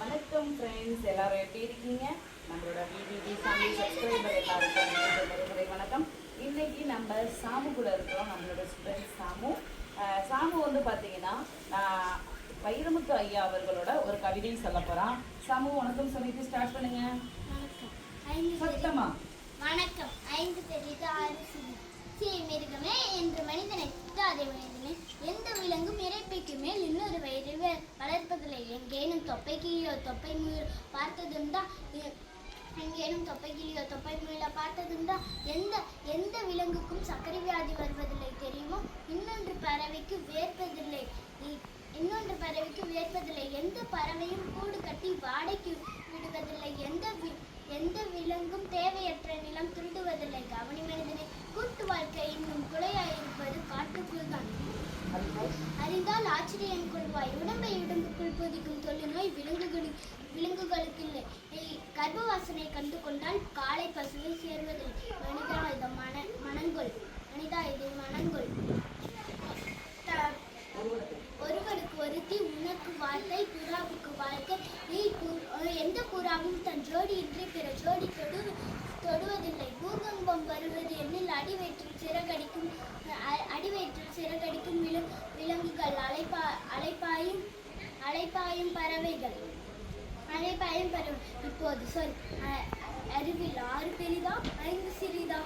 வணக்கம் ஃப்ரெண்ட்ஸ், எல்லாரும் எப்படி இருக்கீங்க? நம்மளோட விடிடி சாமி சப்ஸ்கிரைபர் எல்லாருக்கும் வணக்கம். இன்னைக்கு நம்ம சாமு கூட இருக்கிறோம். நம்மளோட ஸ்டூடெண்ட் சாமு வந்து பார்த்தீங்கன்னா வைரமுத்து ஐயா அவர்களோட ஒரு கவிதை சொல்ல போகிறான். சாமு வணக்கம் சொல்லிட்டு ஸ்டார்ட் பண்ணுங்க. சத்தமா வணக்கம். 5 தெரியுது 6 மிருகமே என்று மனிதனை திட்டாதே மனிதனே, எந்த விலங்கும் இறைப்பைக்கு மேல் இன்னொரு வயிறு வளர்ப்பதில்லை. எங்கேனும் தொப்பை கிளியோ தொப்பை முயல் பார்த்ததுண்டா? எங்கேனும் தொப்பை கிளியோ தொப்பை முயல பார்த்ததுண்டா? எந்த விலங்குக்கும் சர்க்கரை வியாதி வருவதில்லை தெரியுமோ? இன்னொன்று பறவைக்கு வேர்ப்பதில்லை. எந்த பறவையும் கூடு கட்டி வாடகைக்கு விடுவதில்லை. எந்த விலங்கும் தேவையற்ற நிலம் திருடுவதில்லை. கவனி மனிதனை, கூட்டு வாழ்க்கை இன்னும் குலையாயிருப்பது காட்டுக்குள் தான். அறிந்தால் ஆச்சரியம் கொள்வாய். உடம்பை உடம்புக்குள் பொதிக்கும் தொல்லுநோய் விலங்குகளுக்கு இல்லை. கர்ப்ப வாசனை கண்டு கொண்டால் காலை பசுவை சேர்வதில்லை. மனிதா இதை மனங்கொள். ஒருவருக்கு ஒருத்தி, உனக்கு வாழ்க்கை, புறாவுக்கு வாழ்க்கை. எந்த புறாவும் தன் ஜோடி இன்றி பிற ஜோடி தொடுவதில்லை. பூகம்பம் வருவது எண்ணில் அடிவயிற்றில் சிறகடிக்கும் விலங்குகள், அலைப்பாயும் பறவைகள். இப்போது சொல், அறிவில் 6 பெரிதா 5 சிறிதா?